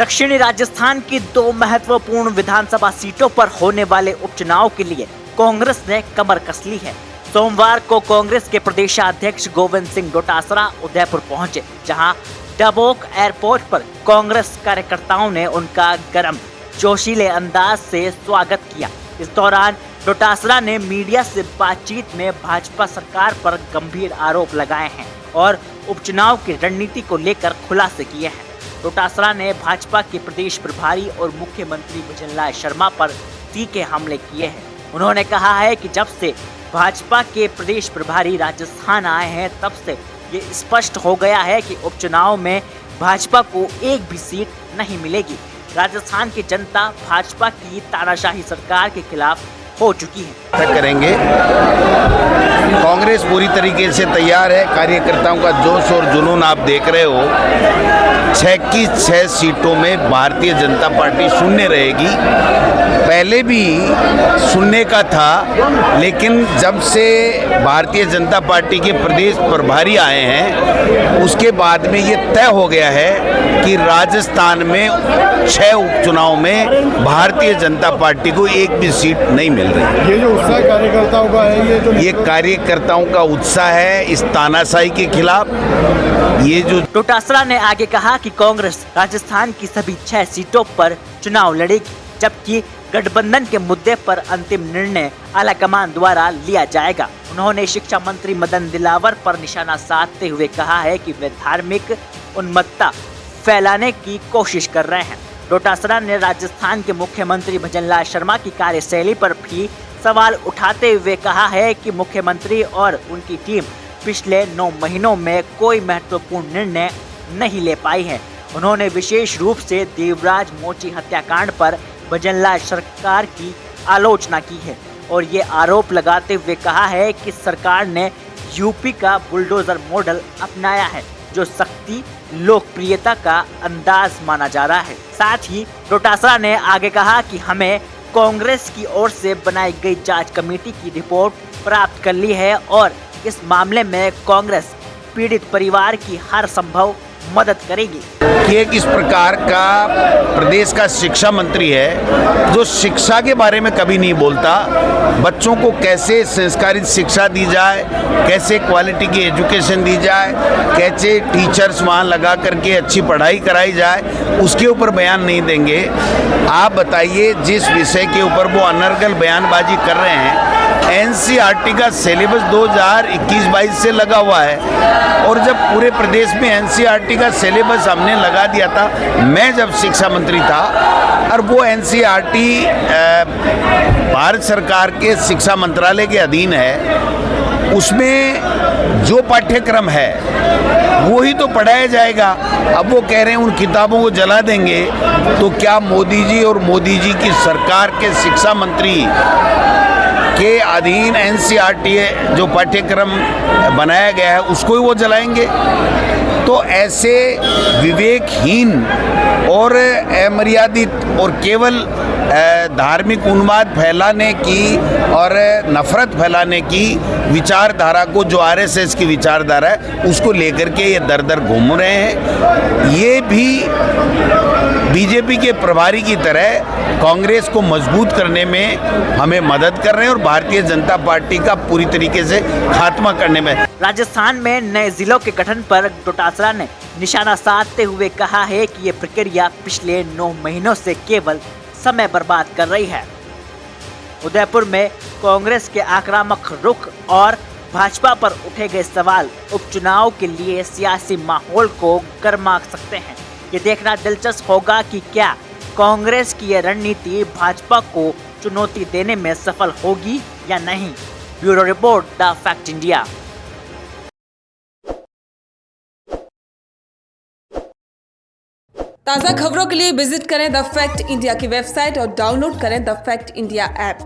दक्षिणी राजस्थान की 2 महत्वपूर्ण विधानसभा सीटों पर होने वाले उपचुनाव के लिए कांग्रेस ने कमर कस ली है। सोमवार को कांग्रेस के प्रदेशाध्यक्ष गोविंद सिंह डोटासरा उदयपुर पहुंचे, जहां डबोक एयरपोर्ट पर कांग्रेस कार्यकर्ताओं ने उनका गर्म जोशीले अंदाज से स्वागत किया। इस दौरान डोटासरा ने मीडिया से बातचीत में भाजपा सरकार पर गंभीर आरोप लगाए हैं और उपचुनाव की रणनीति को लेकर खुलासे किए हैं। डोटासरा ने भाजपा के प्रदेश प्रभारी और मुख्यमंत्री भजनलाल शर्मा पर तीखे हमले किए हैं। उन्होंने कहा है कि जब से भाजपा के प्रदेश प्रभारी राजस्थान आए हैं, तब से ये स्पष्ट हो गया है कि उपचुनाव में भाजपा को एक भी सीट नहीं मिलेगी। राजस्थान की जनता भाजपा की तानाशाही सरकार के खिलाफ हो चुकी है। करेंगे, कांग्रेस पूरी तरीके से तैयार है। कार्यकर्ताओं का जोश और जुनून आप देख रहे हो। 6 की 6 सीटों में भारतीय जनता पार्टी शून्य रहेगी। पहले भी शून्य का था, लेकिन जब से भारतीय जनता पार्टी के प्रदेश प्रभारी आए हैं, उसके बाद में ये तय हो गया है कि राजस्थान में 6 उपचुनाव में भारतीय जनता पार्टी को एक भी सीट नहीं मिल रही। ये जो उत्साह कार्यकर्ताओं का है, ये कार्यकर्ताओं का उत्साह है इस तानाशाही के खिलाफ। ये जो डोटासरा ने आगे कहा कि कांग्रेस राजस्थान की सभी 6 सीटों पर चुनाव लड़ेगी, जबकि गठबंधन के मुद्दे पर अंतिम निर्णय आलाकमान द्वारा लिया जाएगा। उन्होंने शिक्षा मंत्री मदन दिलावर पर निशाना साधते हुए कहा है कि वे धार्मिक उन्मत्तता फैलाने की कोशिश कर रहे हैं। डोटासरा ने राजस्थान के मुख्यमंत्री भजनलाल शर्मा की कार्यशैली पर भी सवाल उठाते हुए कहा है कि मुख्यमंत्री और उनकी टीम पिछले 9 महीनों में कोई महत्वपूर्ण निर्णय नहीं ले पाई है। उन्होंने विशेष रूप से देवराज मोची हत्याकांड पर भजनलाल सरकार की आलोचना की है और ये आरोप लगाते हुए कहा है कि सरकार ने यूपी का बुलडोजर मॉडल अपनाया है, जो सख्ती लोकप्रियता का अंदाज माना जा रहा है। साथ ही डोटासरा ने आगे कहा कि हमें कांग्रेस की ओर से बनाई गई जांच कमेटी की रिपोर्ट प्राप्त कर ली है और इस मामले में कांग्रेस पीड़ित परिवार की हर संभव मदद करेगी। एक इस प्रकार का प्रदेश का शिक्षा मंत्री है जो शिक्षा के बारे में कभी नहीं बोलता। बच्चों को कैसे संस्कारित शिक्षा दी जाए, कैसे क्वालिटी की एजुकेशन दी जाए, कैसे टीचर्स वहाँ लगा करके अच्छी पढ़ाई कराई जाए, उसके ऊपर बयान नहीं देंगे। आप बताइए, जिस विषय के ऊपर वो अनर्गल बयानबाजी कर रहे हैं, एनसीईआरटी का सिलेबस 2021-22 से लगा हुआ है और जब पूरे प्रदेश में एनसीईआरटी का सिलेबस हमने लगा दिया था, मैं जब शिक्षा मंत्री था, और वो एनसीईआरटी भारत सरकार के शिक्षा मंत्रालय के अधीन है, उसमें जो पाठ्यक्रम है वो ही तो पढ़ाया जाएगा। अब वो कह रहे हैं उन किताबों को जला देंगे, तो क्या मोदी जी और मोदी जी की सरकार के शिक्षा मंत्री के अधीन एनसीईआरटी जो पाठ्यक्रम बनाया गया है उसको ही वो जलाएंगे? तो ऐसे विवेकहीन और अमर्यादित और केवल धार्मिक उन्माद फैलाने की और नफरत फैलाने की विचारधारा को, जो आरएसएस की विचारधारा है, उसको लेकर के ये दर दर घूम रहे हैं। ये भी बीजेपी के प्रभारी की तरह कांग्रेस को मजबूत करने में हमें मदद कर रहे हैं और भारतीय जनता पार्टी का पूरी तरीके से खात्मा करने में। राजस्थान में नए जिलों के गठन पर डोटासरा ने निशाना साधते हुए कहा है कि ये प्रक्रिया पिछले 9 महीनों से केवल समय बर्बाद कर रही है। उदयपुर में कांग्रेस के आक्रामक रुख और भाजपा पर उठे गए सवाल उपचुनाव के लिए सियासी माहौल को गरमा सकते हैं। ये देखना दिलचस्प होगा कि क्या कांग्रेस की यह रणनीति भाजपा को चुनौती देने में सफल होगी या नहीं। Bureau report, the fact India. ताज़ा खबरों के लिए विजिट करें द फैक्ट इंडिया की वेबसाइट और डाउनलोड करें द फैक्ट इंडिया ऐप।